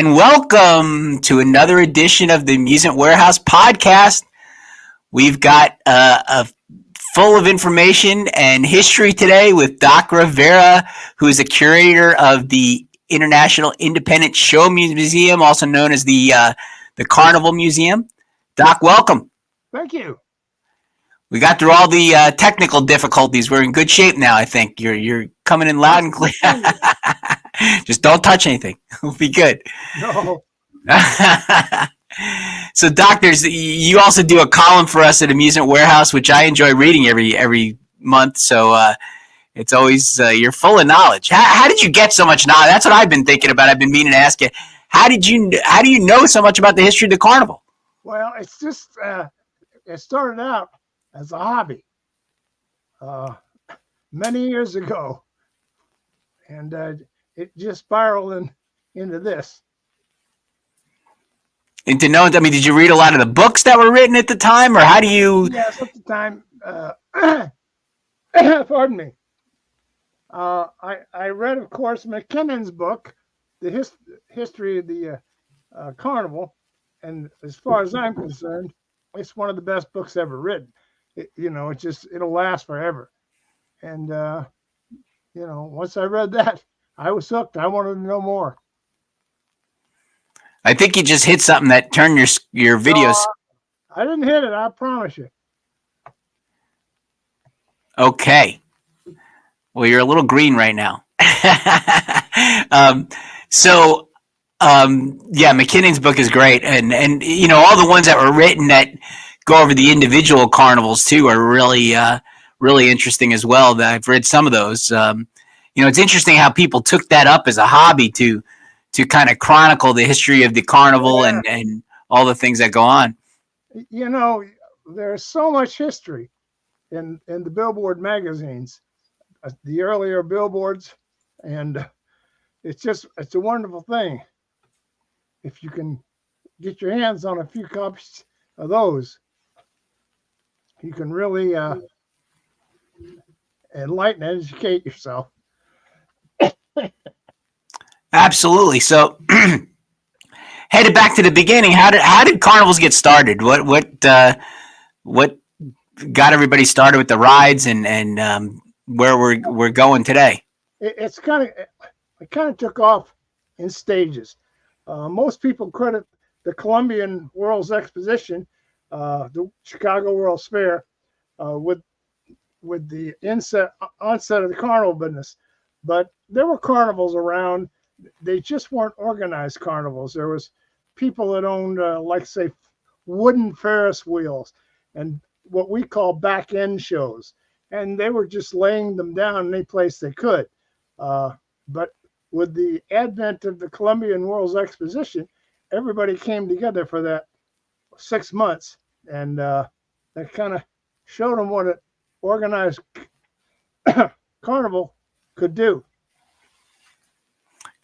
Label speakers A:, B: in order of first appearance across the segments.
A: and welcome to another edition of the Amusement Warehouse podcast. We've got a full of information and history today with Doc Rivera, who is a curator of the International Independent Show Museum, also known as the Carnival Museum. Doc, welcome.
B: Thank you.
A: We got through all the technical difficulties. We're in good shape now, I think. You're coming in loud and clear. Just don't touch anything. We'll be good.
B: No.
A: So, doctors, you also do a column for us at Amusement Warehouse, which I enjoy reading every month. So it's always you're full of knowledge. How did you get so much knowledge? That's what I've been thinking about. I've been meaning to ask you. How do you know so much about the history of the carnival?
B: Well, it's just it started out as a hobby many years ago, and it just spiraled into this.
A: And to know, I mean, did you read a lot of the books that were written at the time, or how do you?
B: Yes, at the time. Pardon me. I read, of course, McKinnon's book, The History of the Carnival, and as far as I'm concerned, it's one of the best books ever written. It'll last forever. And once I read that, I was hooked. I wanted to know more.
A: I think you just hit something that turned your videos.
B: I didn't hit it. I promise you.
A: Okay. Well, you're a little green right now. McKinnon's book is great, and all the ones that were written that go over the individual carnivals too are really really interesting as well. That I've read some of those. It's interesting how people took that up as a hobby to kind of chronicle the history of the carnival and all the things that go on.
B: There's so much history in the Billboard magazines, the earlier billboards, and it's a wonderful thing. If you can get your hands on a few copies of those, you can really enlighten and educate yourself. Absolutely.
A: So, headed back to the beginning, how did carnivals get started? What got everybody started with the rides and where we're going today?
B: It kind of took off in stages. Most people credit the Columbian World's Exposition, the Chicago World's Fair, with the onset of the carnival business. But there were carnivals around. They just weren't organized carnivals. There was people that owned, say, wooden Ferris wheels and what we call back end shows. And they were just laying them down any place they could. But with the advent of the Columbian World's Exposition, everybody came together for that 6 months. And that kind of showed them what an organized carnival could do.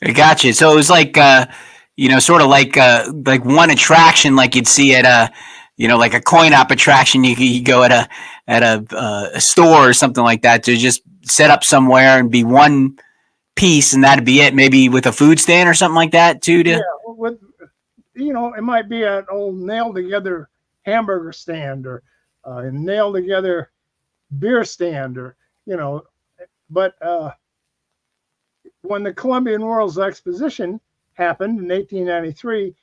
A: I got you. So it was like, sort of like one attraction, like you'd see at like a coin op attraction. You go at a store or something like that to just set up somewhere and be one piece, and that'd be it. Maybe with a food stand or something like that too.
B: It might be an old nailed together hamburger stand or a nailed together beer stand, but. When the Columbian World's Exposition happened in 1893,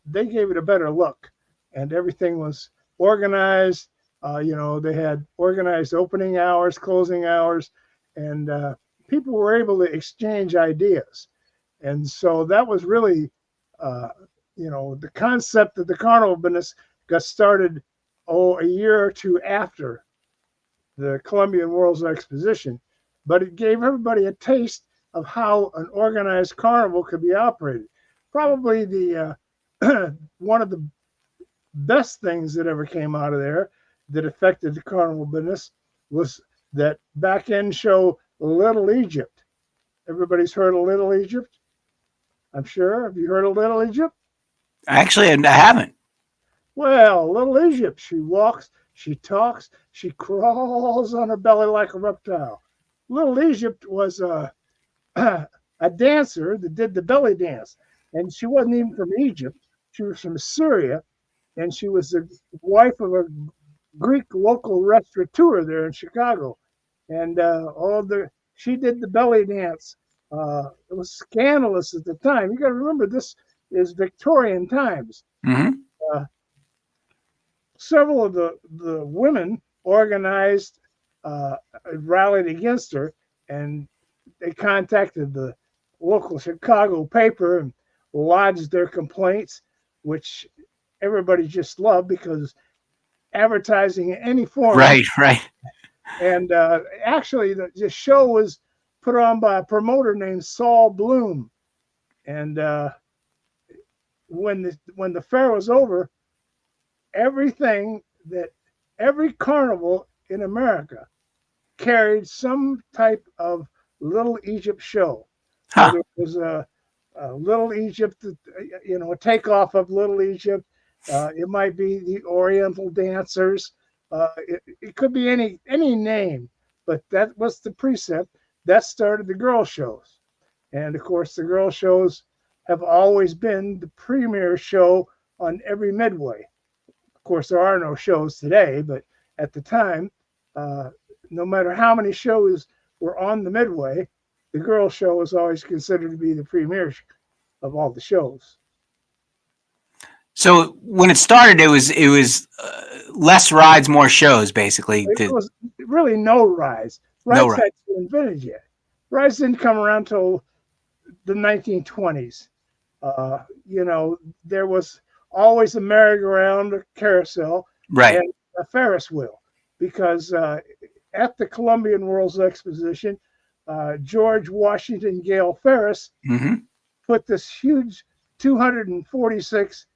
B: they gave it a better look, and everything was organized. They had organized opening hours, closing hours, and people were able to exchange ideas. And so that was really, the concept of the carnival business got started, a year or two after the Columbian World's Exposition. But it gave everybody a taste of how an organized carnival could be operated. Probably the one of the best things that ever came out of there that affected the carnival business was that back end show, Little Egypt. Everybody's heard of Little Egypt? I'm sure. Have you heard of Little Egypt?
A: Actually, I haven't.
B: Well, Little Egypt, she walks, she talks, she crawls on her belly like a reptile. Little Egypt was a dancer that did the belly dance, and she wasn't even from Egypt. She was from Syria, and she was the wife of a Greek local restaurateur there in Chicago. And she did the belly dance. It was scandalous at the time. You got to remember, this is Victorian times.
A: Mm-hmm.
B: Several of the women organized, rallied against her, and they contacted the local Chicago paper and lodged their complaints, which everybody just loved because advertising in any form.
A: Right, right.
B: And actually, the show was put on by a promoter named Saul Bloom. And when the fair was over, every carnival in America carried some type of Little Egypt show.
A: Huh.
B: Whether it was a Little Egypt, a takeoff of Little Egypt. It might be the Oriental dancers. It could be any name, but that was the precept. That started the girl shows. And of course, the girl shows have always been the premier show on every midway. Of course, there are no shows today, but at the time, no matter how many shows were on the midway, the girl show was always considered to be the premier of all the shows.
A: So when it started, it was less rides, more shows, basically.
B: It was really no rides. Rides hadn't been invented yet. Rides didn't come around till the 1920s. There was always a merry-go-round, a carousel,
A: right,
B: and a Ferris wheel, because at the Columbian World's Exposition, George Washington Gale Ferris put this huge 246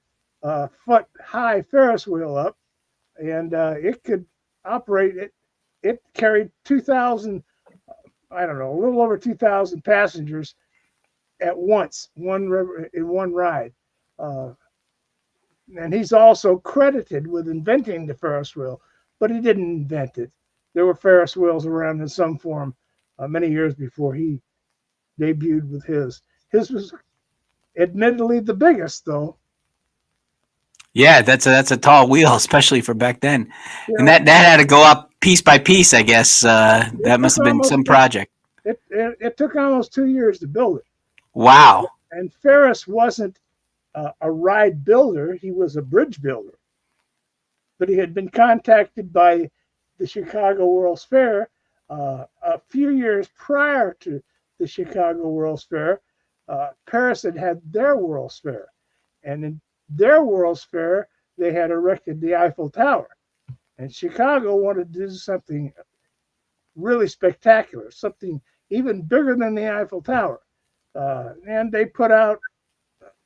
B: foot high Ferris wheel up, and it could operate. It carried 2,000, a little over 2,000 passengers at once, in one ride. And he's also credited with inventing the Ferris wheel, but he didn't invent it. There were Ferris wheels around in some form many years before he debuted with his. His was admittedly the biggest, though.
A: Yeah, that's a tall wheel, especially for back then. Yeah. And that had to go up piece by piece, I guess. That must have been some project.
B: It took almost 2 years to build it.
A: Wow.
B: And Ferris wasn't a ride builder. He was a bridge builder. But he had been contacted by the Chicago World's Fair a few years prior to the Chicago World's Fair. Paris had their World's Fair. And in their World's Fair, they had erected the Eiffel Tower. And Chicago wanted to do something really spectacular, something even bigger than the Eiffel Tower. And they put out,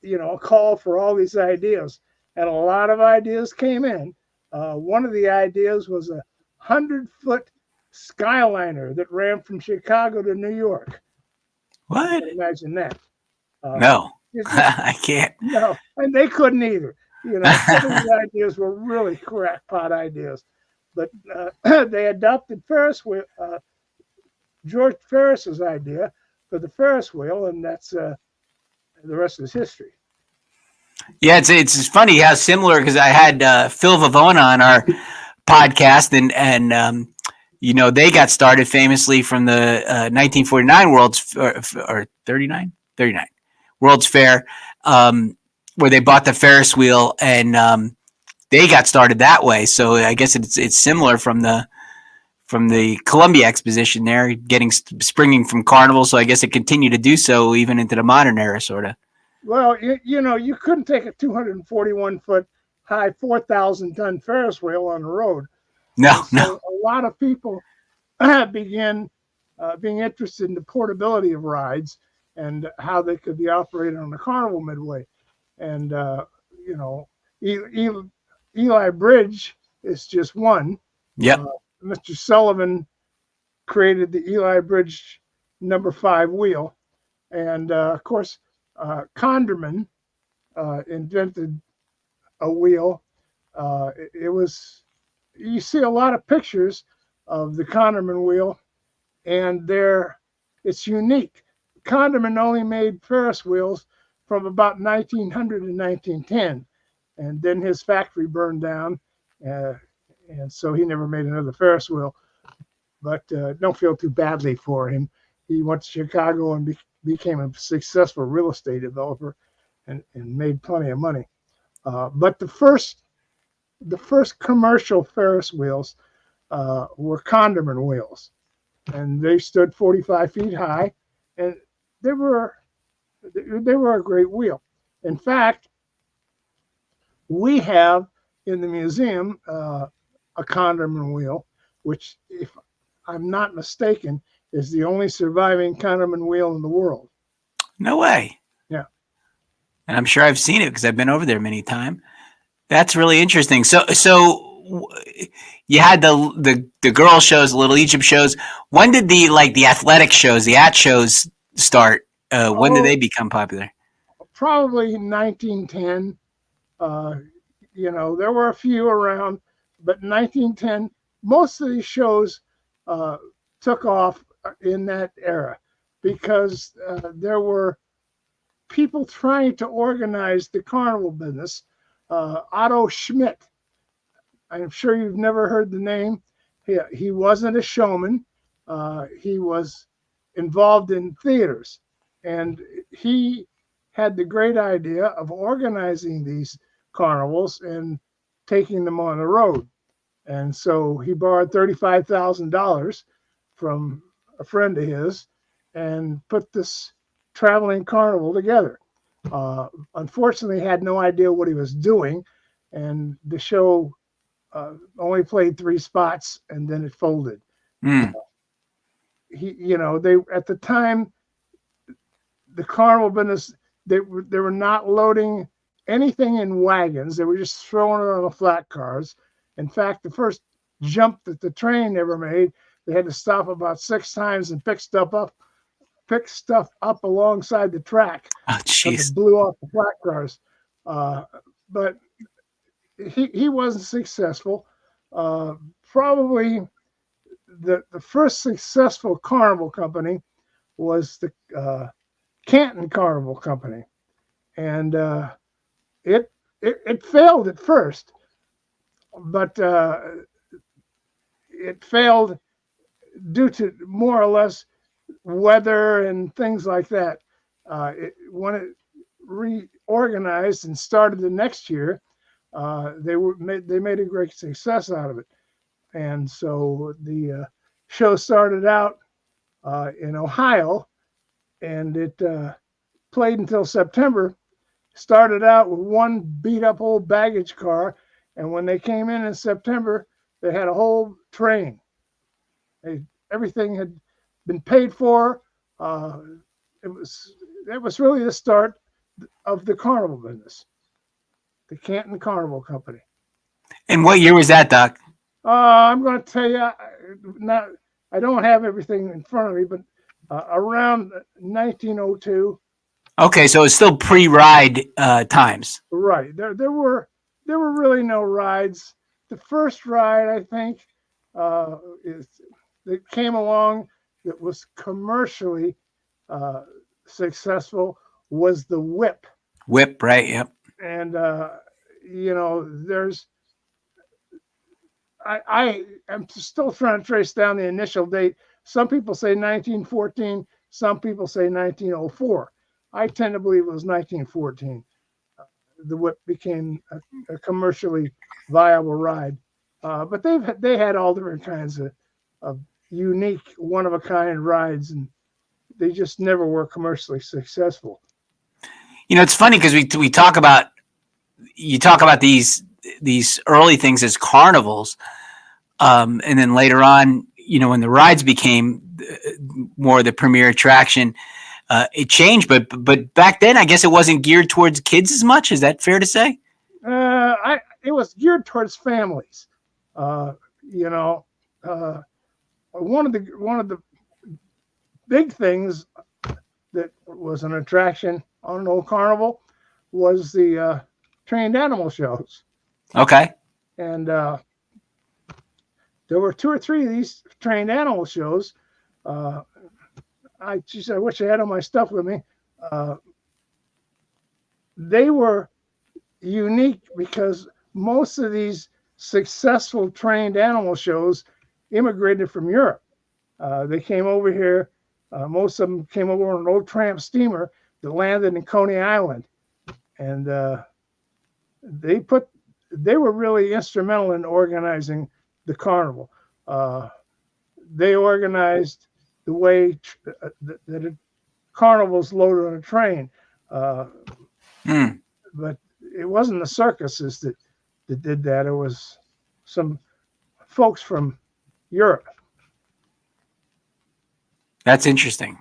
B: a call for all these ideas. And a lot of ideas came in. One of the ideas was a 100-foot Skyliner that ran from Chicago to New York.
A: What?
B: Imagine that.
A: No, I can't.
B: No, and they couldn't either. Some of the ideas were really crackpot ideas. But they adopted George Ferris's idea for the Ferris wheel, and that's the rest is history.
A: Yeah, it's funny how similar, because I had Phil Vavona on our podcast, and they got started famously from the 1949 World's or 39 World's Fair, where they bought the Ferris wheel, and they got started that way. So I guess it's similar from the Columbia Exposition there, springing from Carnival. So I guess it continued to do so even into the modern era, sort of.
B: Well, you couldn't take a 241-foot high, 4,000-ton Ferris wheel on the road.
A: No.
B: A lot of people began being interested in the portability of rides and how they could be operated on the Carnival Midway. And, Eli Bridge is just one.
A: Yep.
B: Mr. Sullivan created the Eli Bridge number 5 wheel. And, of course, Conderman invented a wheel. You see a lot of pictures of the Conderman wheel, and it's unique. Conderman only made Ferris wheels from about 1900 to 1910, and then his factory burned down, and so he never made another Ferris wheel. But don't feel too badly for him. He went to Chicago and became a successful real estate developer, and made plenty of money. But the first commercial Ferris wheels were Condorman wheels, and they stood 45 feet high, and they were a great wheel. In fact, we have in the museum a Condorman wheel, which, if I'm not mistaken, is the only surviving Condorman wheel in the world.
A: No way.
B: Yeah.
A: And I'm sure I've seen it because I've been over there many times. That's really interesting. So you had the girl shows, the Little Egypt shows. When did the athletic shows, the at shows start? When did they become popular?
B: Probably 1910. There were a few around, but 1910, most of these shows took off in that era because there were people trying to organize the carnival business. Otto Schmidt, I'm sure you've never heard the name. He wasn't a showman. He was involved in theaters, and he had the great idea of organizing these carnivals and taking them on the road. And so he borrowed $35,000 from a friend of his and put this traveling carnival together. Unfortunately, he had no idea what he was doing, and the show only played 3 spots, and then it folded. They at the time, the carnival business, they were not loading anything in wagons. They were just throwing it on the flat cars. In fact, the first jump that the train ever made, they had to stop about 6 times and pick stuff up alongside the track.
A: Oh, jeez.
B: It blew off the flat cars. But he wasn't successful. Probably the first successful carnival company was the Canton Carnival Company, and it failed at first, but it failed due to more or less weather and things like that. When it reorganized and started the next year, they made a great success out of it, and so the show started out in Ohio, and it played until September. Started out with one beat up old baggage car, and when they came in September, they had a whole train. Everything had been paid for. It was really the start of the carnival business, the Canton Carnival Company.
A: And what year was that, Doc?
B: I'm going to tell you, I don't have everything in front of me, but around 1902.
A: Okay, so it's still pre-ride times.
B: Right. There were really no rides. The first ride, I think, that came along that was commercially successful was the Whip.
A: Whip, right? Yep.
B: And there's I am still trying to trace down the initial date. Some people say 1914. Some people say 1904. I tend to believe it was 1914. The Whip became a commercially viable ride, but they had all different kinds of unique, one-of-a-kind rides, and they just never were commercially successful.
A: It's funny because we talk about these early things as carnivals, and then later on, when the rides became more the premier attraction, it changed. But back then, I guess it wasn't geared towards kids as much. Is that fair to say?
B: It was geared towards families. One of the big things that was an attraction on an old carnival was the trained animal shows.
A: Okay.
B: And there were 2 or 3 of these trained animal shows. I wish I had all my stuff with me. they were unique because most of these successful trained animal shows immigrated from Europe. They came over here. Most of them came over on an old tramp steamer that landed in Coney Island, and they put they were really instrumental in organizing the carnival. Uh, they organized the way that a carnival's loaded on a train,
A: Hmm.
B: but it wasn't the circuses that did that. It was some folks from Europe.
A: That's interesting.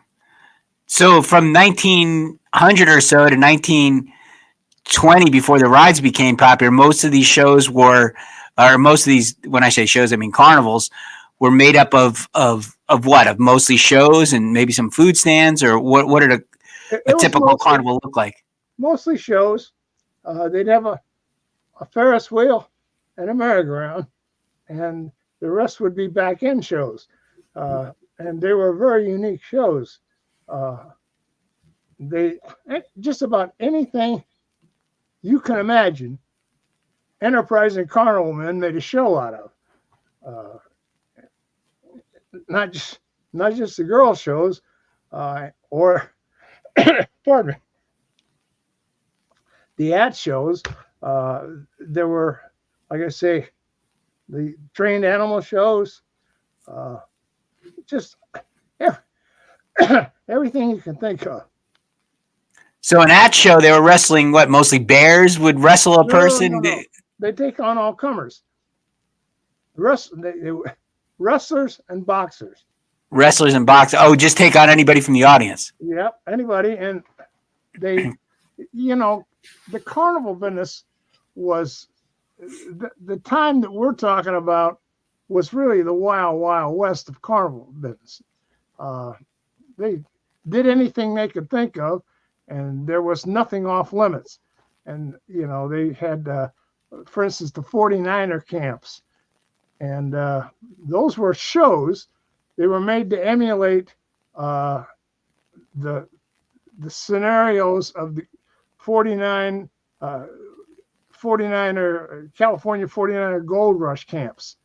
A: So from 1900 or so to 1920, before the rides became popular, most of these shows were, or most of these, when I say shows, I mean carnivals, were made up of what? Of mostly shows and maybe some food stands, or what? What did a
B: It was
A: typical carnival look like?
B: mostly shows. They'd have a Ferris wheel and a merry-go-round, and the rest would be back-end shows. And they were very unique shows. Uh, they just about anything you can imagine, enterprising carnival men made a show out of. Uh, not just not just the girl shows, or pardon me, the ad shows. There were, like I say, the trained animal shows. Uh, just everything you can think of.
A: So in that show, they were wrestling what? Mostly bears would wrestle a
B: No, no,
A: person.
B: no. They take on all comers. They wrestlers and boxers.
A: Wrestlers and boxers. Oh, just take on anybody from the audience.
B: Yep, anybody. And they, you know, the carnival business was the time that we're talking about was really the wild, wild west of carnival business. They did anything they could think of, and there was nothing off limits. And, you know, they had, for instance, the 49er camps. And those were shows. They were made to emulate the scenarios of the 49 49er California 49er gold rush camps.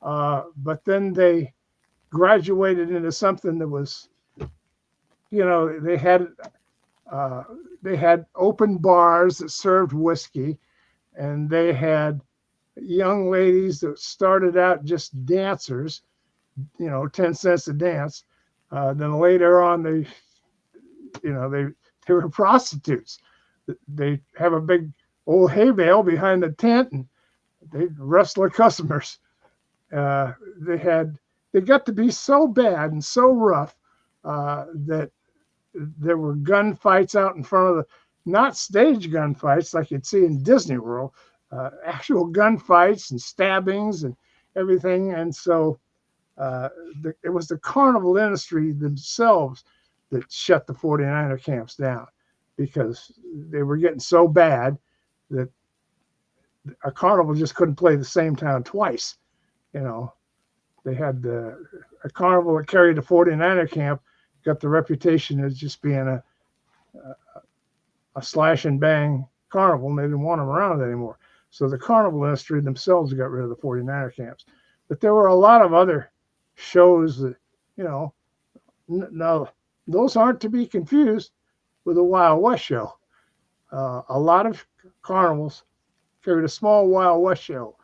B: But then they graduated into something that was, you know, they had open bars that served whiskey, and they had young ladies that started out just dancers, you know, 10 cents a dance. Then later on, they were prostitutes. They have a big old hay bale behind the tent, and they wrestle their customers. They got to be so bad and so rough that there were gunfights out in front of not stage gunfights like you'd see in Disney World, actual gunfights and stabbings and everything. And so it was the carnival industry themselves that shut the 49er camps down, because they were getting so bad that a carnival just couldn't play the same town twice. You know, they had a carnival that carried the 49er camp got the reputation as just being a slash and bang carnival, and they didn't want them around anymore. So the carnival industry themselves got rid of the 49er camps. But there were a lot of other shows that, you know, now those aren't to be confused with a Wild West show. A lot of carnivals carried a small Wild West show,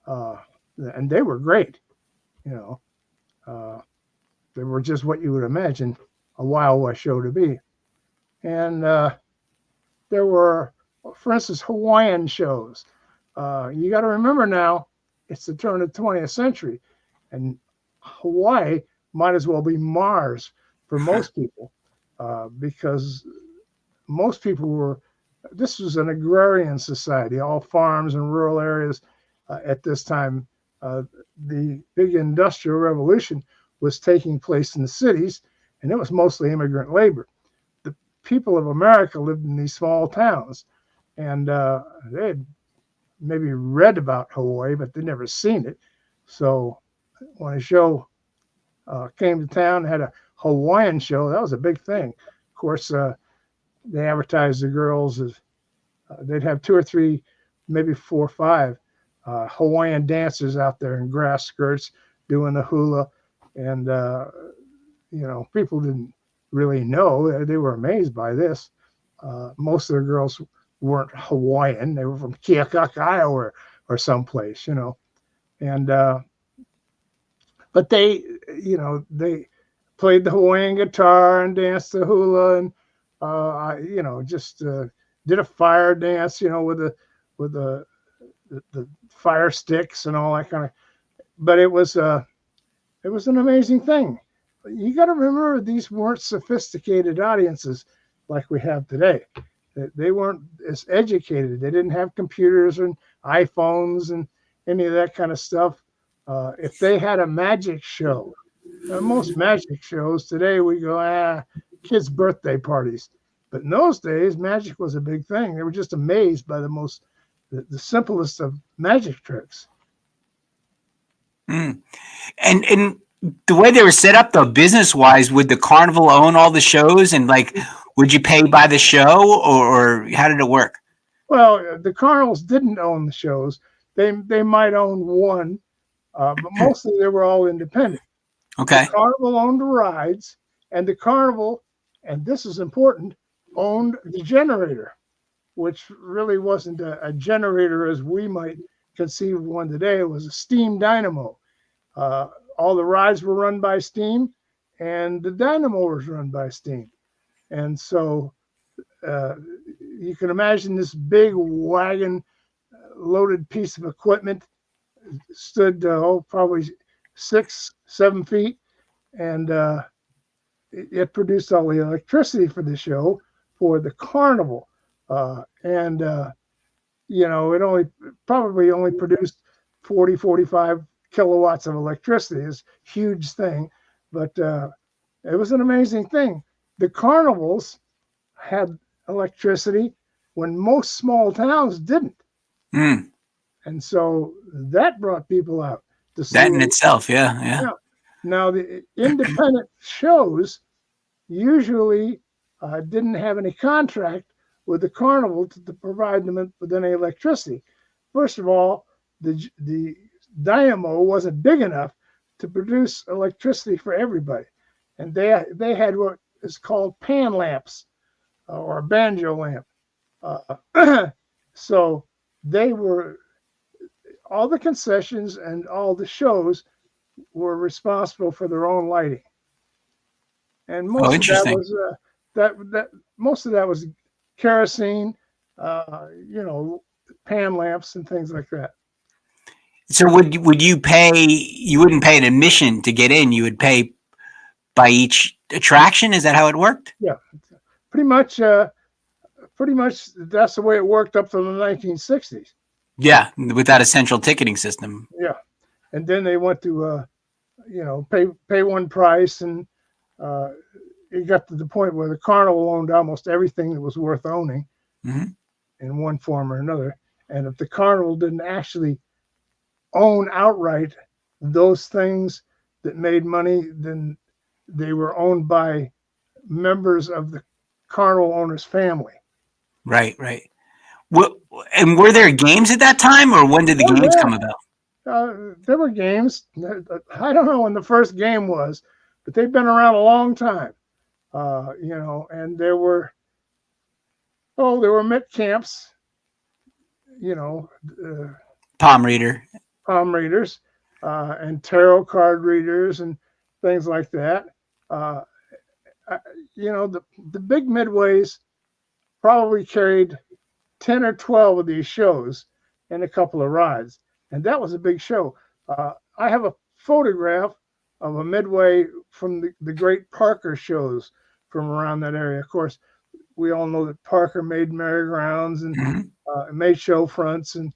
B: and they were great. You know, they were just what you would imagine a Wild West show to be. And there were, for instance, Hawaiian shows. You got to remember now, it's the turn of the 20th century, and Hawaii might as well be Mars for most people, because most people were, this was an agrarian society, all farms and rural areas at this time. The big industrial revolution was taking place in the cities, and it was mostly immigrant labor. The people of America lived in these small towns, and they had maybe read about Hawaii, but they'd never seen it. So when a show came to town, had a Hawaiian show, that was a big thing. Of course, they advertised the girls as they'd have 2 or 3, maybe 4 or 5 Hawaiian dancers out there in grass skirts doing the hula, and people didn't really know. They were amazed by this. Most of the girls weren't Hawaiian; they were from Keakaka or someplace, and but they played the Hawaiian guitar and danced the hula, and just did a fire dance, with the fire sticks and all that kind of. But it was an amazing thing. You got to remember, these weren't sophisticated audiences like we have today. They weren't as educated. They didn't have computers and iPhones and any of that kind of stuff. If they had a magic show, most magic shows today, we go, kids' birthday parties. But in those days, magic was a big thing. They were just amazed by the simplest of magic tricks.
A: Mm. And the way they were set up, though, business wise, would the carnival own all the shows, and would you pay by the show, or how did it work?
B: Well, the carnivals didn't own the shows. They might own one, but mostly they were all independent.
A: Okay.
B: The carnival owned the rides, and the carnival, and this is important, owned the generator, which really wasn't a generator as we might conceive of one today. It was a steam dynamo. All the rides were run by steam, and the dynamo was run by steam. And so you can imagine this big wagon loaded piece of equipment stood probably 6-7 feet, and it produced all the electricity for the show for the carnival. It probably only produced 40-45 kilowatts of electricity. It's a huge thing, but it was an amazing thing. The carnivals had electricity when most small towns didn't.
A: Mm.
B: And so that brought people out to see
A: that in itself. Yeah.
B: Now, the independent shows usually didn't have any contract with the carnival to provide them with any electricity. First of all, the dynamo wasn't big enough to produce electricity for everybody, and they had what is called pan lamps or a banjo lamp. So they were, all the concessions and all the shows were responsible for their own lighting, and most of that was most of that was kerosene, pan lamps and things like that.
A: So would you pay? You wouldn't pay an admission to get in. You would pay by each attraction. Is that how it worked?
B: Yeah, pretty much. That's the way it worked up to the 1960s.
A: Yeah, without a central ticketing system.
B: Yeah, and then they went to pay one price, and it got to the point where the carnival owned almost everything that was worth owning,
A: mm-hmm.
B: in one form or another. And if the carnival didn't actually own outright those things that made money, then they were owned by members of the carnival owner's family.
A: Right. And were there games at that time, or when did the games come about?
B: There were games. I don't know when the first game was, but they've been around a long time. And there were Met camps,
A: palm readers,
B: and tarot card readers and things like that. The big midways probably carried 10 or 12 of these shows and a couple of rides, and that was a big show. I have a photograph of a midway from the great Parker shows from around that area. Of course, we all know that Parker made merry-go-rounds and
A: mm-hmm.
B: made show fronts, and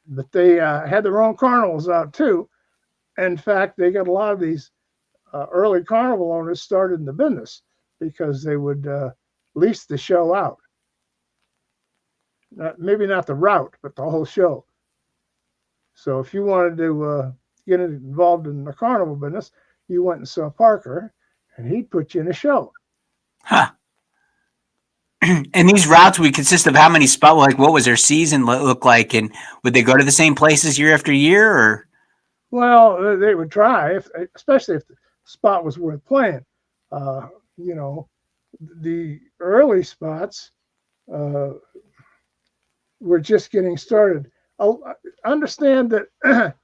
B: but they had their own carnivals out too. In fact, they got a lot of these early carnival owners started in the business because they would lease the show out. Maybe not the route, but the whole show. So if you wanted to get involved in the carnival business, you went and saw Parker, and he'd put you in a show.
A: Huh. And these routes would consist of how many spots? Like, what was their season look like, and would they go to the same places year after year, or?
B: Well, they would try, especially if the spot was worth playing. Uh, you know, the early spots uh, were just getting started. Understand that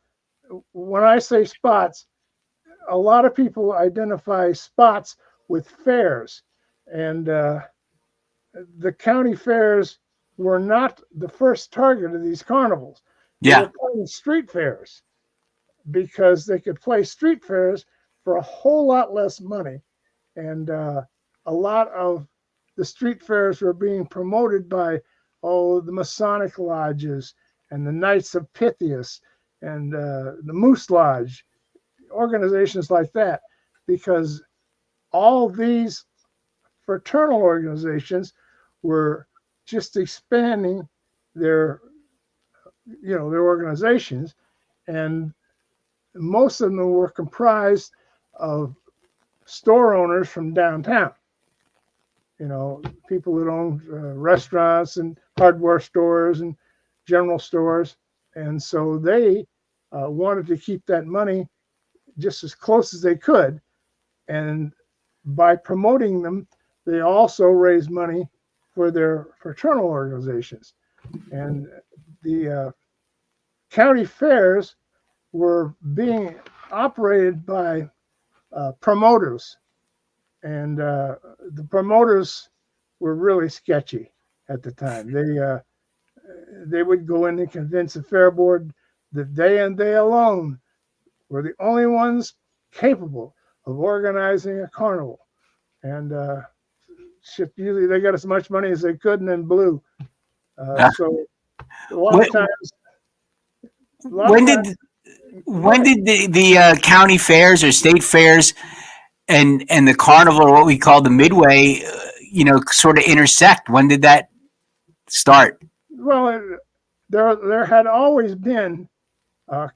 B: when I say spots, a lot of people identify spots with fairs, and the county fairs were not the first target of these carnivals. They
A: Yeah,
B: were playing street fairs because they could play street fairs for a whole lot less money. And a lot of the street fairs were being promoted by, the Masonic lodges and the Knights of Pythias and the Moose Lodge, organizations like that, because all these fraternal organizations were just expanding their, their organizations, and most of them were comprised of store owners from downtown. People that owned restaurants and hardware stores and general stores, and so they wanted to keep that money just as close as they could. And by promoting them, they also raised money for their fraternal organizations. And the county fairs were being operated by promoters, and the promoters were really sketchy at the time. They would go in and convince the fair board that they and they alone were the only ones capable of organizing a carnival, and usually they got as much money as they could and then blew. So a lot of times, a lot
A: when
B: of
A: did
B: times,
A: when did the county fairs or state fairs and the carnival, or what we call the midway, sort of intersect? When did that start?
B: well, there had always been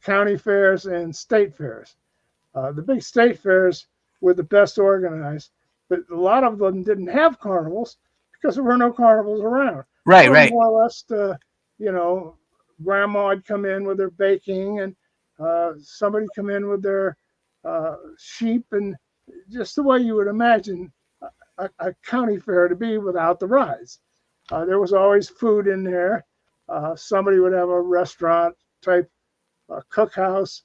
B: county fairs and state fairs. The big state fairs were the best organized, but a lot of them didn't have carnivals because there were no carnivals around.
A: Right,
B: So
A: right.
B: more or less, grandma would come in with her baking, and somebody come in with their sheep, and just the way you would imagine a county fair to be without the rides. There was always food in there. Somebody would have a restaurant type cookhouse.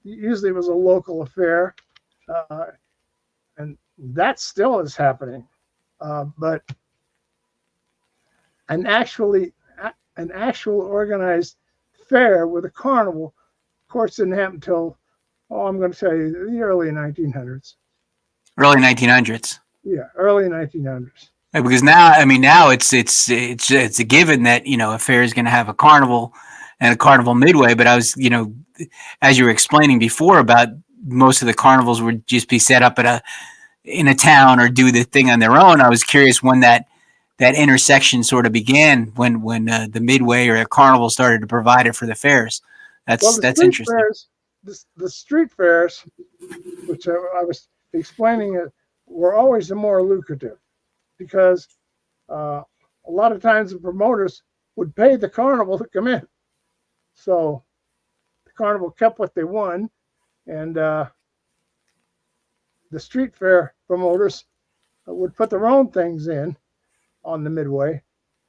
B: Usually it was a local affair, uh, and that still is happening. But an actually an actual organized fair with a carnival, of course, didn't happen until, I'm going to tell you, the early 1900s.
A: Early 1900s.
B: Yeah, early 1900s.
A: Because now, I mean, now it's a given that a fair is going to have a carnival and a carnival midway. But I was, as you were explaining before about most of the carnivals would just be set up in a town or do the thing on their own. I was curious when that intersection sort of began, when the midway or a carnival started to provide it for the fairs. That's interesting.
B: Fairs, the street fairs, which I was explaining, were always the more lucrative, because a lot of times the promoters would pay the carnival to come in. So the carnival kept what they won, and the street fair promoters would put their own things in on the midway.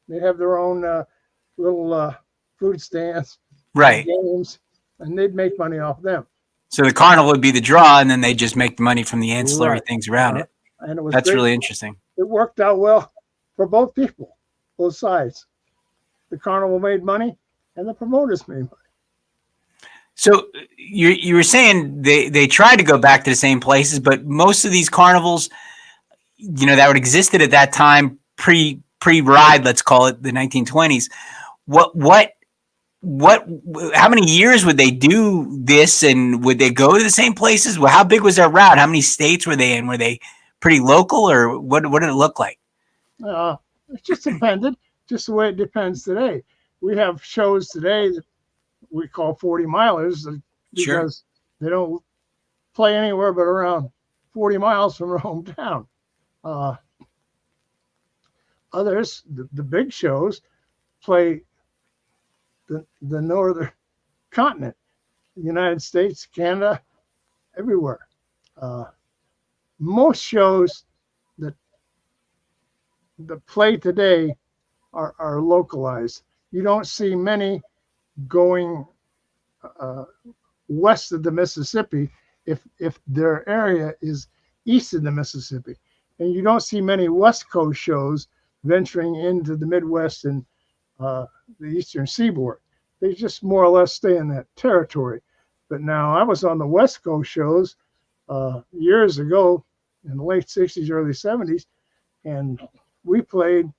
B: They'd have their own little food stands,
A: Right.
B: games, and they'd make money off them.
A: So the carnival would be the draw, and then they just make the money from the ancillary
B: Right.
A: things around it.
B: And it was
A: That's
B: great.
A: really interesting.
B: It worked out well for both people, both sides. The carnival made money, and the promoters made money.
A: So you were saying they tried to go back to the same places, but most of these carnivals, that would existed at that time, pre ride, let's call it the 1920s. How many years would they do this, and would they go to the same places? Well, how big was their route? How many states were they in? Were they pretty local, or what did it look like?
B: It just depended, just the way it depends today. We have shows today that we call 40 milers because they don't play anywhere but around 40 miles from their hometown. Others, the big shows, play the northern continent, the United States, Canada, everywhere. Uh, Most shows that play today are localized. You don't see many going uh, west of the Mississippi if their area is east of the Mississippi, and you don't see many West Coast shows venturing into the Midwest and the Eastern Seaboard. They just more or less stay in that territory. But now I was on the West Coast shows years ago in the late 60s, early 70s, and we played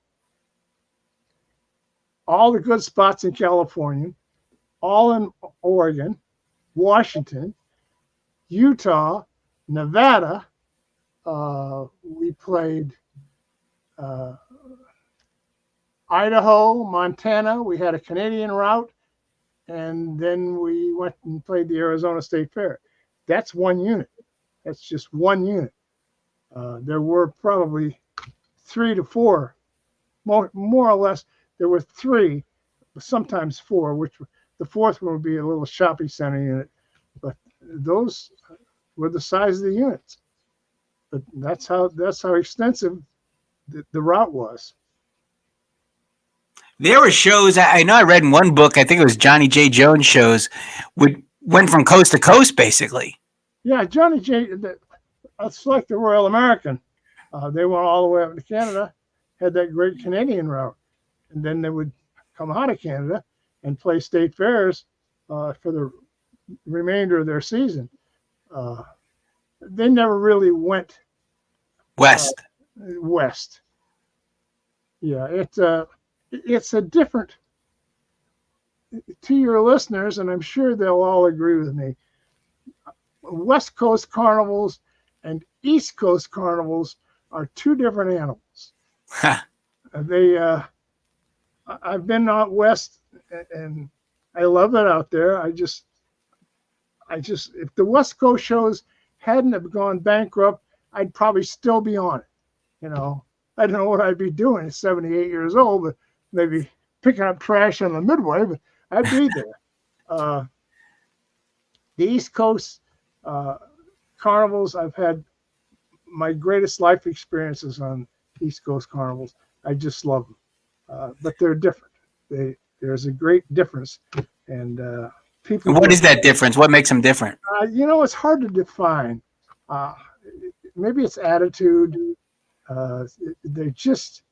B: all the good spots in California, all in Oregon, Washington, Utah, Nevada. We played uh, Idaho, Montana. We had a Canadian route, and then we went and played the Arizona State Fair. That's one unit. That's just one unit. There were probably 3 to 4, more or less. There were 3, sometimes 4, which the fourth one would be a little shopping center unit. But those were the size of the units. But that's how extensive the route was.
A: There were shows, I know I read in one book, I think it was Johnny J. Jones shows, went from coast to coast, basically.
B: Yeah, Johnny J. That's like the Royal American. They went all the way up to Canada, had that great Canadian route. And then they would come out of Canada and play state fairs for the remainder of their season. They never really went
A: west.
B: West. Yeah, it's a different, to your listeners, and I'm sure they'll all agree with me. West Coast carnivals and East Coast carnivals are 2 different animals. I've been out west, and I love it out there. I just, if the West Coast shows hadn't have gone bankrupt, I'd probably still be on it. You know, I don't know what I'd be doing at 78 years old, but maybe picking up trash on the Midway, but I'd be there. The East Coast carnivals, I've had my greatest life experiences on East Coast carnivals. I just love them, but they're different. There's a great difference, and people.
A: What is that difference? What makes them different?
B: It's hard to define. Maybe it's attitude. They're just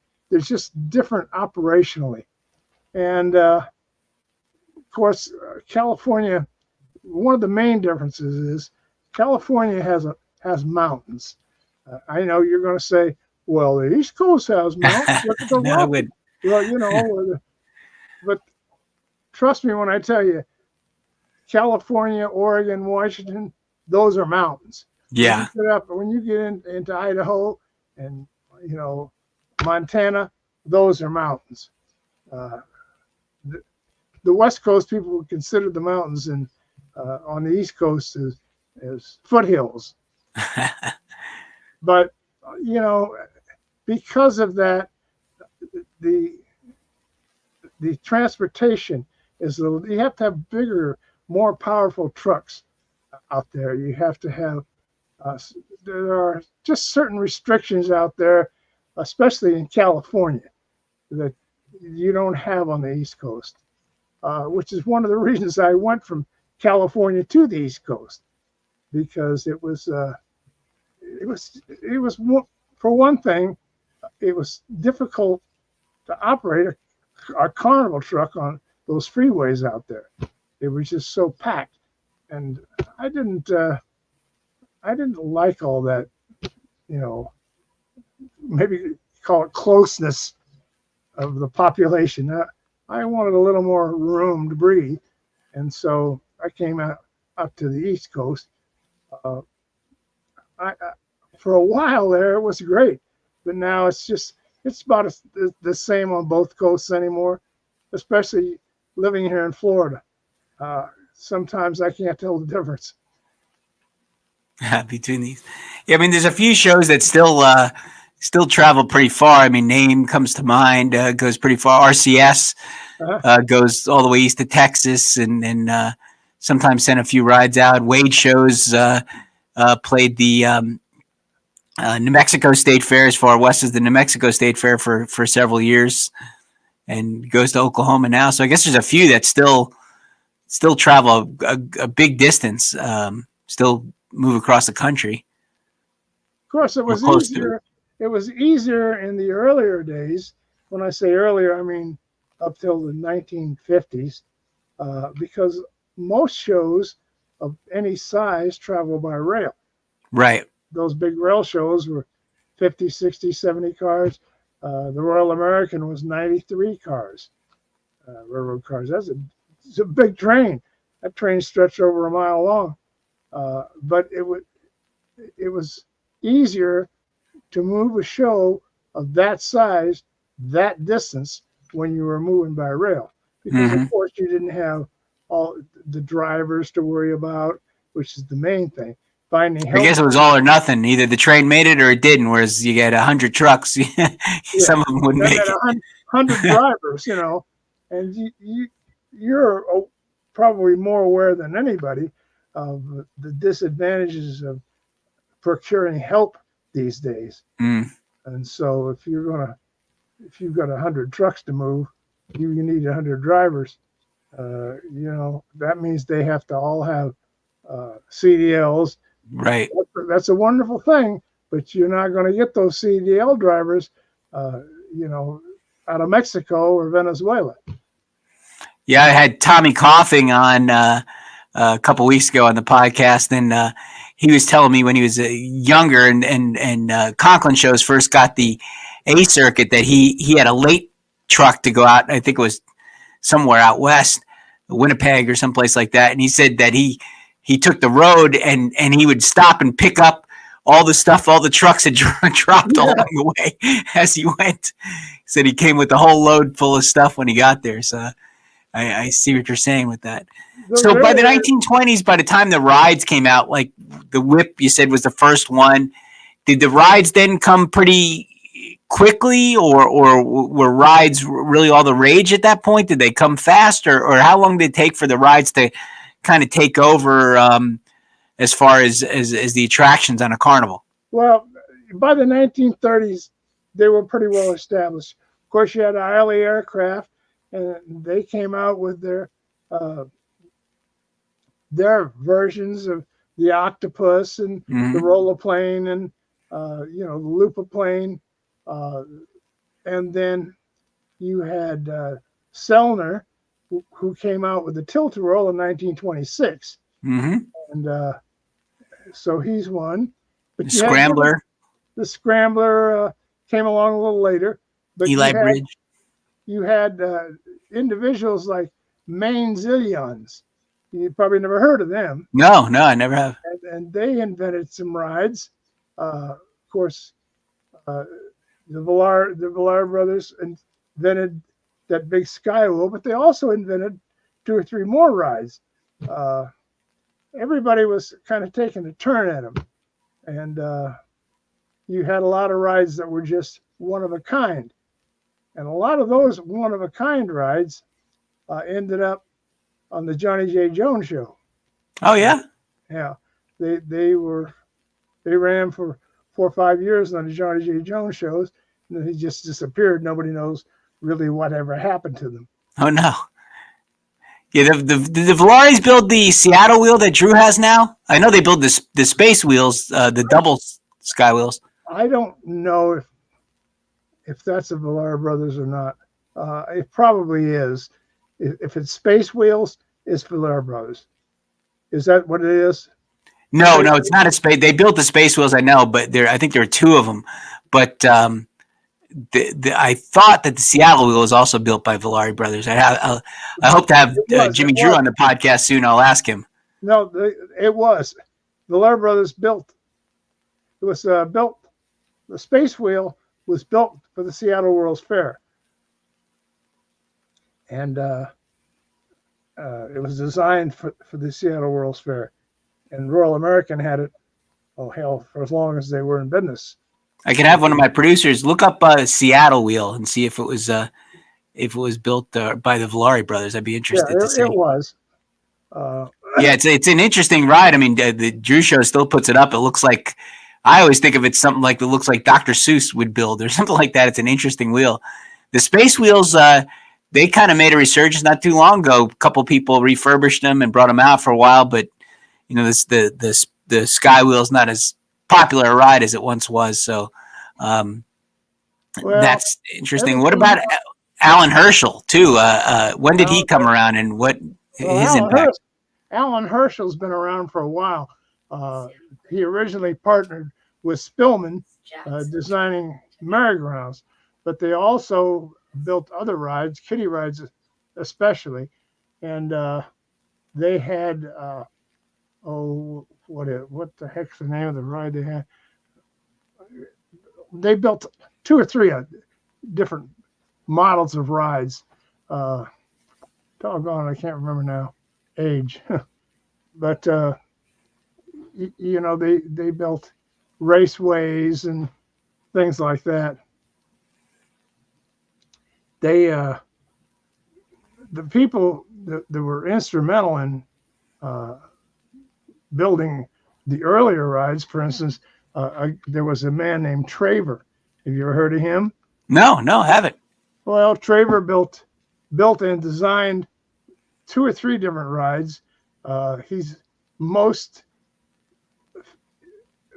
B: different operationally, and of course, California. One of the main differences is California has mountains. I know you're going to say, "Well, the East Coast has mountains." Look at the
A: No, I would.
B: Well, but trust me when I tell you, California, Oregon, Washington, those are mountains.
A: Yeah.
B: When you get into Idaho and Montana, those are mountains. The West Coast people would consider the mountains and on the East Coast as foothills. But because of that, the transportation is you have to have bigger, more powerful trucks out there. You have to have there are just certain restrictions out there, especially in California, that you don't have on the East Coast, which is one of the reasons I went from California to the East Coast, because it was for one thing, it was difficult to operate a carnival truck on those freeways out there. It was just so packed, and I didn't like all that, maybe call it closeness of the population. I wanted a little more room to breathe, and so I came up to the East Coast. For a while there, it was great, but now it's about the same on both coasts anymore, especially living here in Florida. Sometimes I can't tell the difference.
A: Between these. Yeah, I mean, there's a few shows that still still travel pretty far. I mean, name comes to mind, goes pretty far. RCS
B: Uh,
A: goes all the way east to Texas, and sometimes sent a few rides out. Wade shows played the New Mexico State Fair, as far west as the New Mexico State Fair for several years, and goes to Oklahoma now. So I guess there's a few that still travel a big distance, still move across the country.
B: of course, it
A: We're
B: was
A: close to it.
B: easier. It was easier in the earlier days. When I say earlier, I mean up till the 1950s, because most shows of any size travel by rail.
A: Right.
B: Those big rail shows were 50, 60, 70 cars. The Royal American was 93 cars, railroad cars. It's a big train. That train stretched over a mile long. But it was easier to move a show of that size, that distance, when you were moving by rail. Because, of course, you didn't have all the drivers to worry about, which is the main thing. Finding help.
A: I guess it was all or nothing. Either the train made it or it didn't. Whereas you get 100 trucks, some of them wouldn't
B: Then
A: make
B: at
A: it.
B: 100 drivers, and you're probably more aware than anybody of the disadvantages of procuring help these days.
A: Mm.
B: And so if you've got 100 trucks to move, you need 100 drivers. That means they have to all have CDLs.
A: Right.
B: That's a wonderful thing, but you're not going to get those CDL drivers, out of Mexico or Venezuela.
A: Yeah, I had Tommy Coughing on a couple weeks ago on the podcast, and he was telling me when he was younger and Conklin shows first got the A circuit that he had a late truck to go out. I think it was somewhere out west, Winnipeg or someplace like that, and he said that he took the road and he would stop and pick up all the stuff all the trucks had dropped along the way as he went. He said he came with the whole load full of stuff when he got there. So I see what you're saying with that. So by the 1920s, by the time the rides came out, like the Whip you said was the first one, did the rides then come pretty quickly, or were rides really all the rage at that point? Did they come fast, or how long did it take for the rides to kind of take over as far as the attractions on a carnival?
B: Well, by the 1930s, they were pretty well established. Of course, you had Iley Aircraft, and they came out with their versions of the Octopus and the Rollaplane and the Lupaplane, and then you had Sellner, who came out with the Tilt-A-Roll in 1926, and so he's one. But
A: Scrambler.
B: The Scrambler came along a little later. But
A: Eli Bridge.
B: You had individuals like Maine Zillions. You probably never heard of them.
A: No, I never have.
B: And they invented some rides. Of course, the Villar brothers invented that big Skywheel, but they also invented 2 or 3 more rides. Everybody was kind of taking a turn at them. And you had a lot of rides that were just one of a kind. And a lot of those one of a kind rides ended up on the Johnny J. Jones show.
A: Oh yeah,
B: yeah. They ran for 4 or 5 years on the Johnny J. Jones shows, and then he just disappeared. Nobody knows really whatever happened to them.
A: Oh no. Yeah, the Villaris build the Seattle wheel that Drew has now. I know they build the space wheels, the double sky wheels.
B: I don't know if that's a Villar Brothers or not. It probably is. If it's space wheels, it's Villar Brothers. Is that what it is?
A: No, it's not a space. They built the space wheels, I know, but I think there are 2 of them. But I thought that the Seattle wheel was also built by Villari Brothers. I hope to have Jimmy Drew on the podcast soon. I'll ask him.
B: No, it was. Villar Brothers built. It was built. The space wheel was built for the Seattle World's Fair. And it was designed for the Seattle World's Fair. And Royal American had it, for as long as they were in business.
A: I could have one of my producers look up Seattle Wheel and see if it was built by the Villari brothers. I'd be
B: Yeah,
A: interested to
B: it
A: see.
B: was. Uh,
A: Yeah, it's an interesting ride. I mean, the Drew Show still puts it up. It looks like I always think of it something like it looks like Dr. Seuss would build or something like that. It's an interesting wheel. The space wheels, they kind of made a resurgence not too long ago. A couple people refurbished them and brought them out for a while, but the Sky Wheel is not as popular a ride as it once was. So
B: well,
A: that's interesting. What
B: everything.
A: about Alan Herschel too? When did he
B: Alan,
A: come around, and what
B: well,
A: his impact?
B: Alan Herschel's been around for a while. Uh, he originally partnered with Spillman, designing merry-go-rounds, but they also built other rides, kiddie rides especially, and they had what the heck's the name of the ride they had? They built two or three different models of rides. Doggone, I can't remember now. Age, but they built raceways and things like that. They the people that were instrumental in building the earlier rides. For instance, there was a man named Traver. Have you ever heard of him?
A: No, I haven't.
B: Well, Traver built and designed two or three different rides. He's most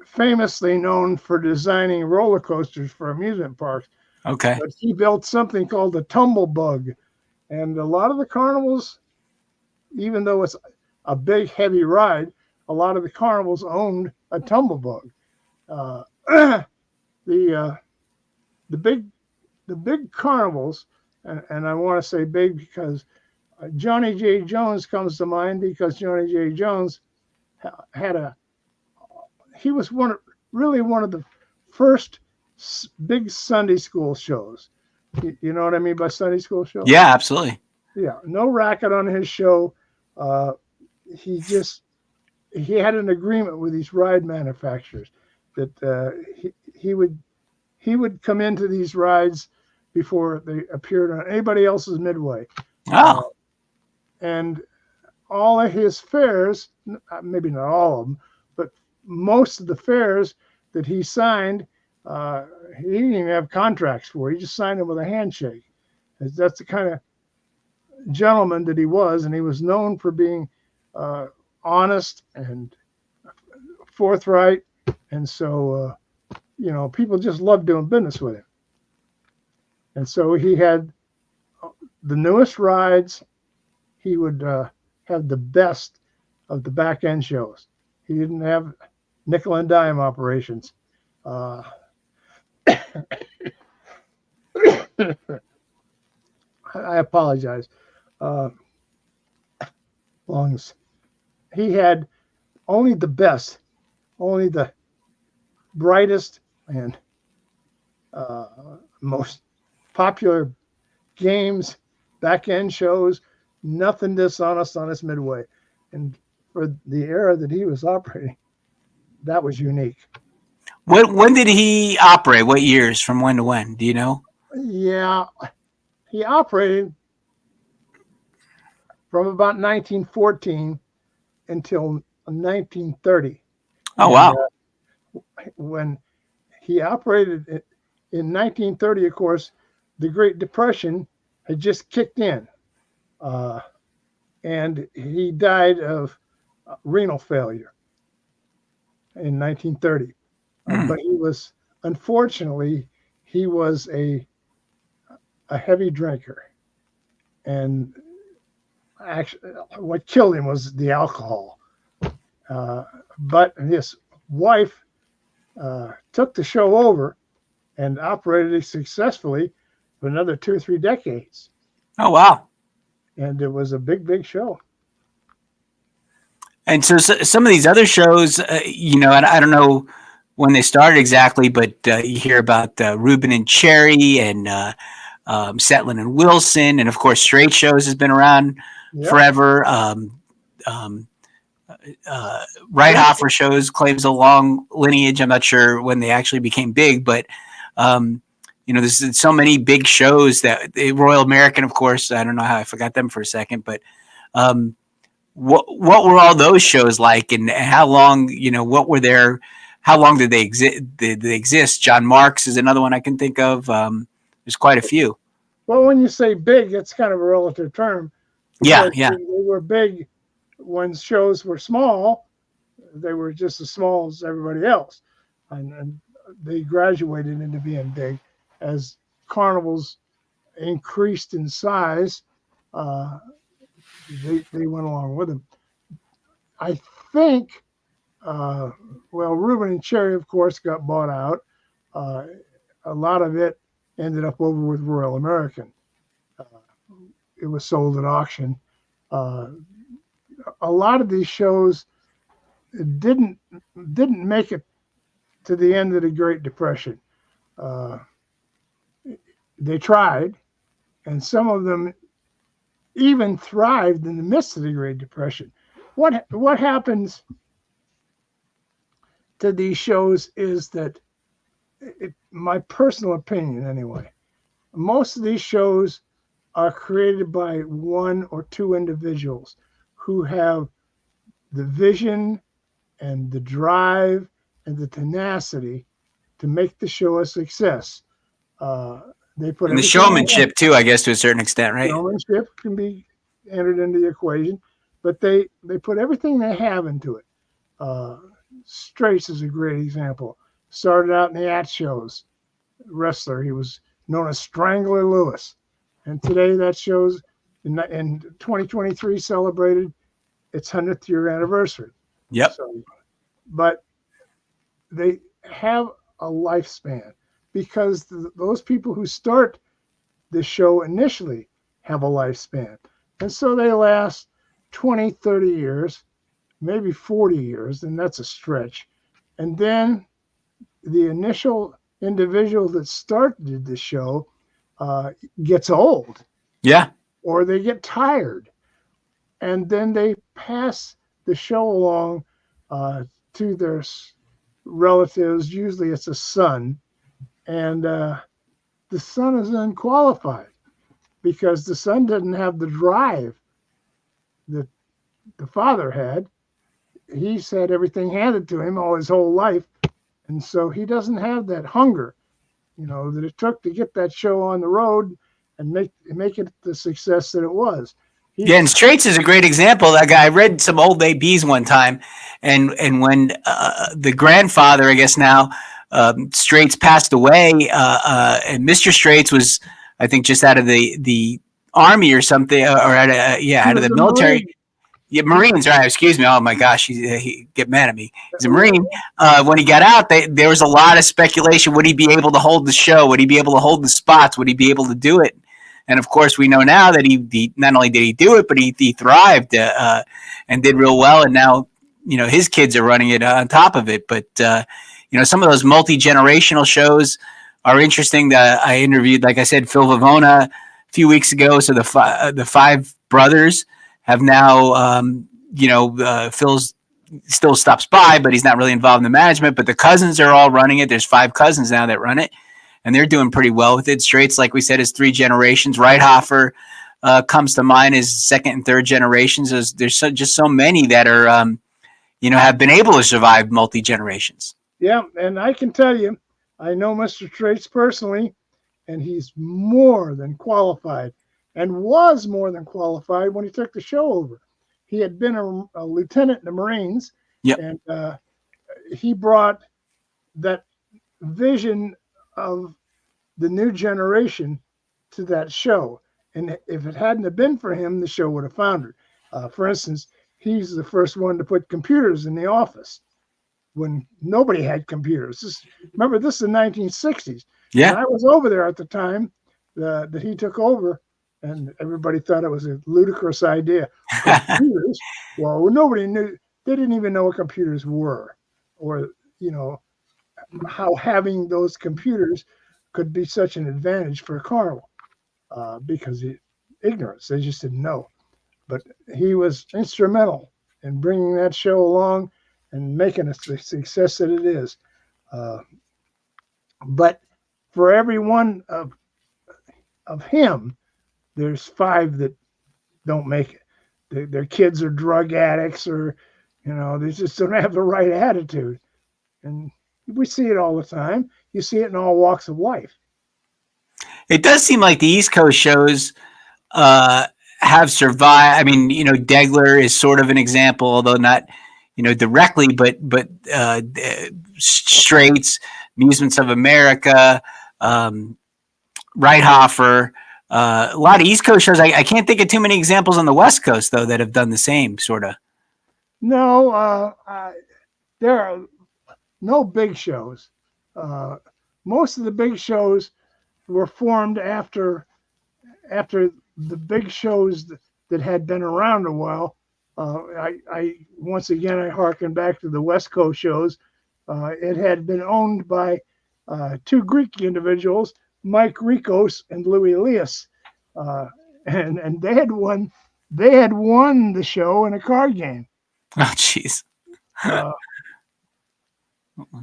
B: famously known for designing roller coasters for amusement parks.
A: Okay.
B: But he built something called the Tumble Bug. And a lot of the carnivals, even though it's a big, heavy ride, a lot of the carnivals owned a Tumble Bug. The big carnivals, and I want to say big because Johnny J. Jones comes to mind, because Johnny J. Jones he was really one of the first big Sunday school shows. You know what I mean by Sunday school show?
A: Yeah, absolutely.
B: Yeah, no racket on his show. He had an agreement with these ride manufacturers that he would come into these rides before they appeared on anybody else's midway.
A: Oh.
B: And all of his fares, maybe not all of them, but most of the fares that he signed, he didn't even have contracts for. He just signed them with a handshake. That's the kind of gentleman that he was, and he was known for being honest and forthright, and so people just loved doing business with him. And so he had the newest rides. He would have the best of the back end shows. He didn't have nickel and dime operations. I apologize. Lungs. He had only the best, only the brightest and most popular games, back end shows, nothing dishonest on his midway. And for the era that he was operating, that was unique.
A: When did he operate? What years? From when to when? Do you know?
B: Yeah, he operated from about 1914 until 1930.
A: Oh, wow.
B: When he operated in 1930, of course, the Great Depression had just kicked in. And he died of renal failure in 1930. But unfortunately, he was a heavy drinker. And actually, what killed him was the alcohol. But his wife took the show over and operated it successfully for another 2 or 3 decades.
A: Oh, wow.
B: And it was a big, big show.
A: And so some of these other shows, and I don't know when they started exactly, but you hear about Reuben and Cherry and Setlin and Wilson, and of course Straight Shows has been around forever. Reithofer shows claims a long lineage. I'm not sure when they actually became big, but there's so many big shows that Royal American, of course. I don't know how I forgot them for a second, but what were all those shows like, and how long? What were their? How long did they exist? Did they exist? John Marks is another one I can think of. There's quite a few.
B: Well, when you say big, it's kind of a relative term.
A: Yeah.
B: They were big when shows were small. They were just as small as everybody else, and they graduated into being big as carnivals increased in size. They went along with them. I think. Reuben and Cherry, of course, got bought out. A lot of it ended up over with Royal American. It was sold at auction. A lot of these shows didn't make it to the end of the Great Depression. They tried, and some of them even thrived in the midst of the Great Depression. What happens to these shows is that, my personal opinion anyway, most of these shows are created by one or two individuals who have the vision and the drive and the tenacity to make the show a success. They put
A: and the showmanship too, I guess, to a certain extent, right?
B: Showmanship can be entered into the equation, but they put everything they have into it. Straits is a great example. Started out in the at shows, wrestler. He was known as Strangler Lewis, and today that show's in 2023 celebrated its 100th year anniversary.
A: Yep.
B: But they have a lifespan because those people who start the show initially have a lifespan, and so they last 20, 30 years. Maybe 40 years, and that's a stretch. And then the initial individual that started the show gets old.
A: Yeah.
B: Or they get tired. And then they pass the show along to their relatives. Usually it's a son. And the son is unqualified because the son doesn't have the drive that the father had. He's had everything handed to him all his whole life, and so he doesn't have that hunger, that it took to get that show on the road and make it the success that it was.
A: And Straits is a great example. That guy, I read some old ABs one time, and when the grandfather, I guess now, Straits passed away, and Mr. Straits was, I think, just out of the army or something, or out of the military.
B: Marine.
A: Yeah, Marines, right? Excuse me. Oh my gosh, he get mad at me. He's a Marine. When he got out, there was a lot of speculation. Would he be able to hold the show? Would he be able to hold the spots? Would he be able to do it? And of course, we know now that he not only did he do it, but he thrived and did real well. And now, his kids are running it on top of it. But some of those multi-generational shows are interesting. I interviewed, like I said, Phil Vivona a few weeks ago. So the five brothers have now, Phil's still stops by, but he's not really involved in the management. But the cousins are all running it. There's 5 cousins now that run it, and they're doing pretty well with it. Straits, like we said, is 3 generations. Reithofer comes to mind as second and third generations. There's just so many that are, have been able to survive multi-generations.
B: Yeah, and I can tell you, I know Mr. Straits personally, and he's more than qualified. And was more than qualified when he took the show over. He had been a lieutenant in the Marines, and he brought that vision of the new generation to that show. And if it hadn't have been for him, the show would have foundered. For instance, he's the first one to put computers in the office when nobody had computers. Remember, this is the 1960s.
A: Yeah.
B: And I was over there at the time that he took over. And everybody thought it was a ludicrous idea. Computers, well, nobody knew. They didn't even know what computers were, or how having those computers could be such an advantage for a carnival, because ignorance. They just didn't know. But he was instrumental and bringing that show along and making it the success that it is. But for every one of him, there's 5 that don't make it. Their kids are drug addicts, or they just don't have the right attitude. And we see it all the time. You see it in all walks of life.
A: It does seem like the East Coast shows have survived. I mean, Degler is sort of an example, although not, directly, but Straits, Amusements of America, Reithofer, a lot of East Coast shows. I can't think of too many examples on the West Coast, though, that have done the same sort of.
B: No, there are no big shows. Most of the big shows were formed after the big shows that had been around a while. I once again I harken back to the West Coast shows. It had been owned by 2 Greek individuals, Mike Rikos and Louis Elias, and they had won the show in a card game.
A: Oh, jeez.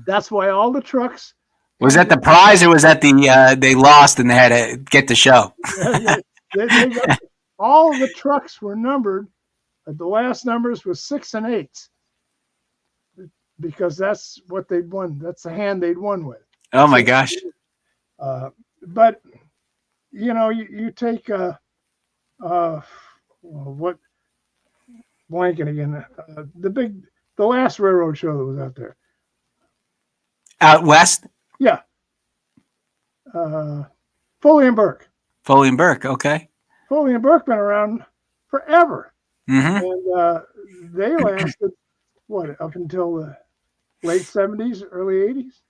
B: That's why all the trucks.
A: Was that the prize, or was that they lost and they had to get the show?
B: All of the trucks were numbered. The last numbers was 6 and 8, because that's what they'd won. That's the hand they'd won with.
A: Oh my gosh!
B: But you take what blanket again? The last railroad show that was out there.
A: Out west?
B: Yeah. Foley and Burke.
A: Foley and Burke, okay.
B: Foley and Burke been around forever.
A: Mm-hmm.
B: And they lasted, up until the late 70s, early 80s?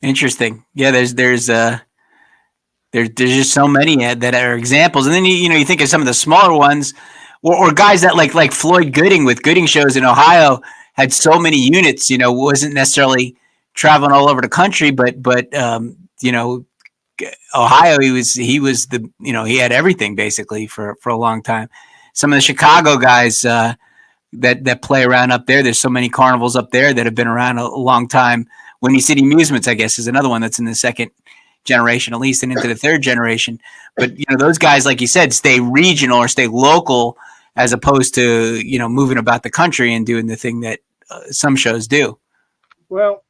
A: Interesting. Yeah, there's just so many that are examples. And then, you think of some of the smaller ones, or guys that like Floyd Gooding with Gooding shows in Ohio had so many units, wasn't necessarily traveling all over the country, but Ohio, he was the, he had everything basically for a long time. Some of the Chicago guys that play around up there, there's so many carnivals up there that have been around a long time. Windy City Amusements, I guess, is another one that's in the second generation, at least, and into the third generation. But, those guys, like you said, stay regional or stay local, as opposed to, moving about the country and doing the thing that some shows do.
B: Well,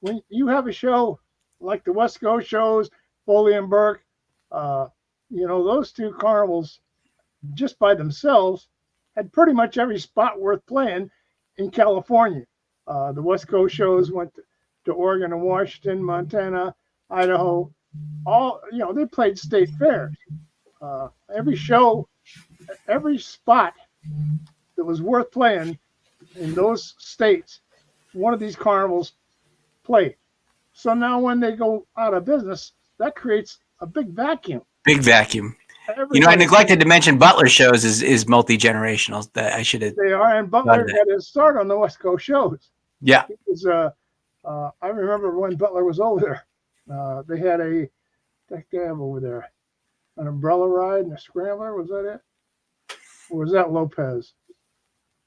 B: when you have a show like the West Coast shows, Foley and Burke, those 2 carnivals just by themselves had pretty much every spot worth playing in California. The West Coast shows went to Oregon and Washington, Montana, Idaho. All, they played state fairs. Every show, every spot that was worth playing in those states, one of these carnivals played. So now when they go out of business, that creates a big vacuum.
A: Big vacuum. I neglected to mention Butler shows is multi-generational. That I should have.
B: They are, and Butler got his start on the West Coast shows.
A: Yeah.
B: It was, I remember when Butler was over there. They had they have over there an umbrella ride and a scrambler. Was that it? Or was that Lopez?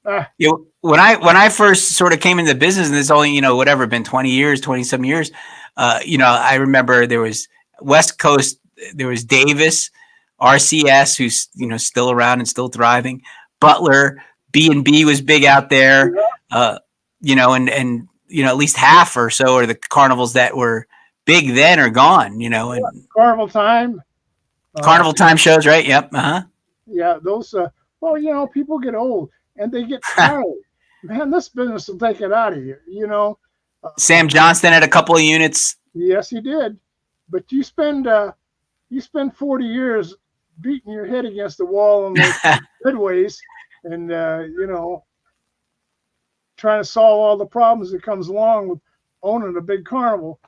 A: When I first sort of came into the business, and it's only, been 20 some years, I remember there was West Coast, there was Davis, RCS, who's, still around and still thriving. Butler, B&B was big out there, and at least half or so are the carnivals that were big then are gone, and
B: Carnival Time.
A: Carnival Time shows, right? Yep. Uh-huh.
B: Yeah, those, people get old and they get tired. Man, this business will take it out of you,
A: Sam Johnston had a couple of units.
B: Yes, he did. But you spend 40 years beating your head against the wall on those midways and, trying to solve all the problems that comes along with owning a big carnival.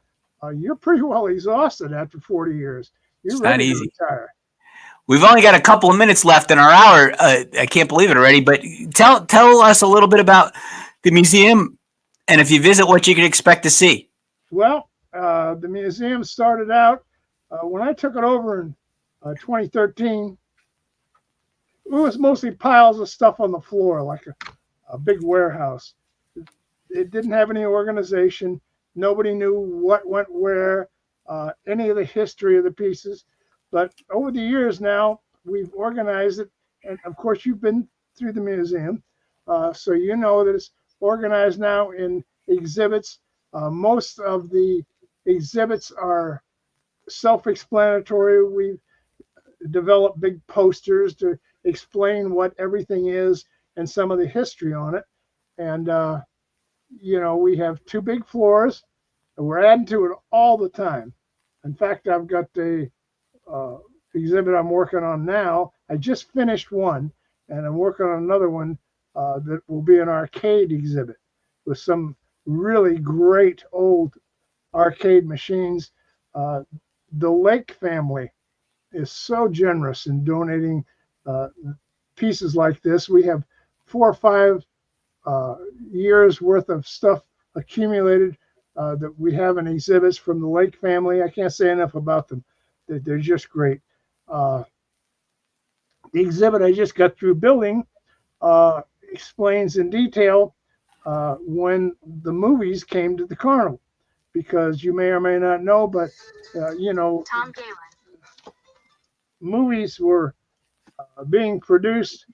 B: You're pretty well exhausted after 40 years. You're ready to retire.
A: We've only got a couple of minutes left in our hour. I can't believe it already, but tell us a little bit about the museum, and if you visit, what you can expect to see.
B: Well, the museum started out when I took it over in 2013. was mostly piles of stuff on the floor, like a big warehouse. It didn't have any organization. Nobody knew what went where, any of the history of the pieces. But over the years now, we've organized it. And of course, you've been through the museum. So you know that it's organized now in exhibits. Most of the exhibits are self-explanatory. We've developed big posters to explain what everything is and some of the history on it. And, we have 2 big floors, and we're adding to it all the time. In fact, I've got the exhibit I'm working on now. I just finished one, and I'm working on another one that will be an arcade exhibit with some really great old arcade machines. The Lake family is so generous in donating pieces like this. We have 4 or 5 years worth of stuff accumulated that we have in exhibits from the Lake family. I can't say enough about them. They're just great. The exhibit I just got through building explains in detail when the movies came to the Carnival, because you may or may not know, but Tom Galen. Movies were being produced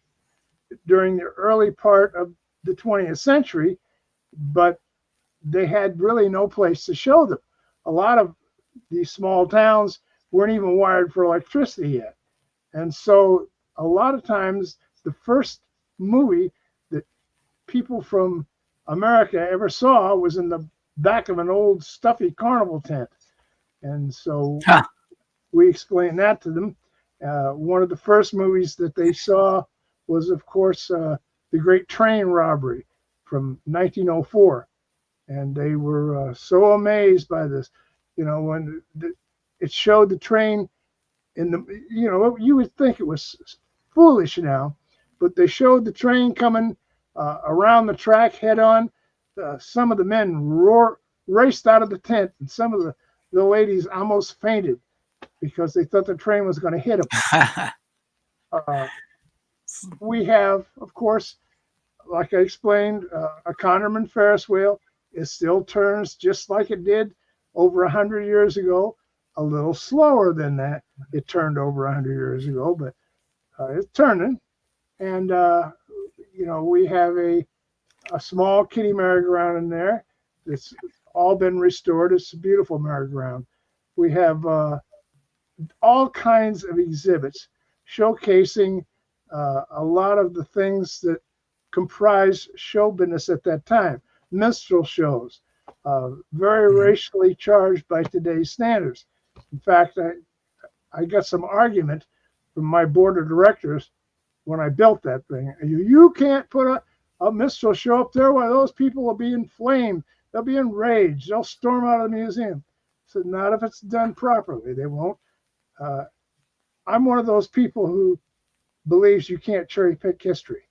B: during the early part of the 20th century, but they had really no place to show them. A lot of these small towns weren't even wired for electricity yet. And so a lot of times the first movie that people from America ever saw was in the back of an old stuffy carnival tent. And so we explained that to them. One of the first movies that they saw was, of course, the Great Train Robbery from 1904. And they were so amazed by this. When it showed the train in the, you would think it was foolish now, but they showed the train coming around the track head on. Some of the men raced out of the tent, and some of the ladies almost fainted because they thought the train was going to hit them. We have, of course, like I explained, a Connerman Ferris wheel. It still turns just like it did over 100 years ago. A little slower than that. It turned over 100 years ago, but it's turning. And, we have a small kiddie merry-go-round in there. It's all been restored. It's a beautiful merry-go-round. We have all kinds of exhibits showcasing a lot of the things that comprise show business at that time. Minstrel shows, very racially charged by today's standards. In fact, I got some argument from my board of directors when I built that thing. You can't put a minstrel show up there while those people will be inflamed. They'll be enraged. They'll storm out of the museum. I said, not if it's done properly. They won't. I'm one of those people who believes you can't cherry pick history.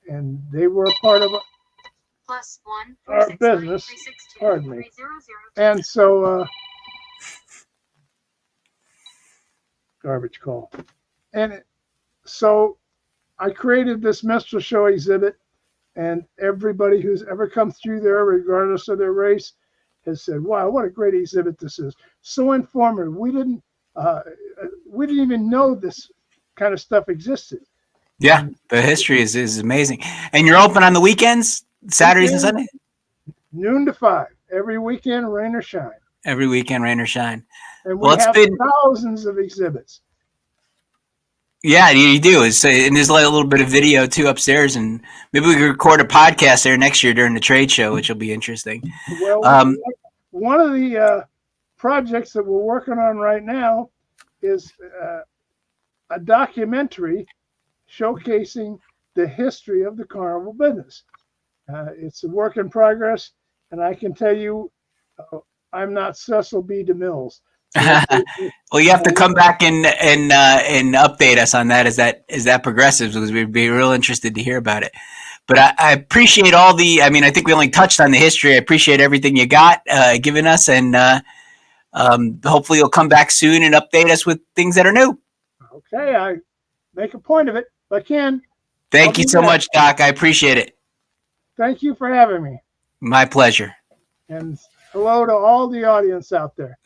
B: And they were a part of our business. Pardon me. And so, garbage call. And so I created this minstrel show exhibit, and everybody who's ever come through there, regardless of their race, has said, wow, what a great exhibit this is. So informative. We didn't even know this kind of stuff existed.
A: Yeah, the history is amazing. And you're open on the weekends, Saturdays and Sundays?
B: Noon to 5, every weekend, rain or shine.
A: Every weekend, rain or shine.
B: And we have thousands of exhibits.
A: Yeah, you do. And there's like a little bit of video too upstairs, and maybe we could record a podcast there next year during the trade show, which will be interesting.
B: Well, one of the projects that we're working on right now is a documentary showcasing the history of the carnival business. It's a work in progress, and I can tell you, I'm not Cecil B. DeMille.
A: Well, you have to come back and update us on that as that progresses, because we'd be real interested to hear about it. But I appreciate all the. I mean, I think we only touched on the history. I appreciate everything you got given us, and hopefully you'll come back soon and update us with things that are new.
B: Okay, I make a point of it. I can.
A: Thank you so much, Doc. I appreciate it.
B: Thank you for having me.
A: My pleasure.
B: And hello to all the audience out there.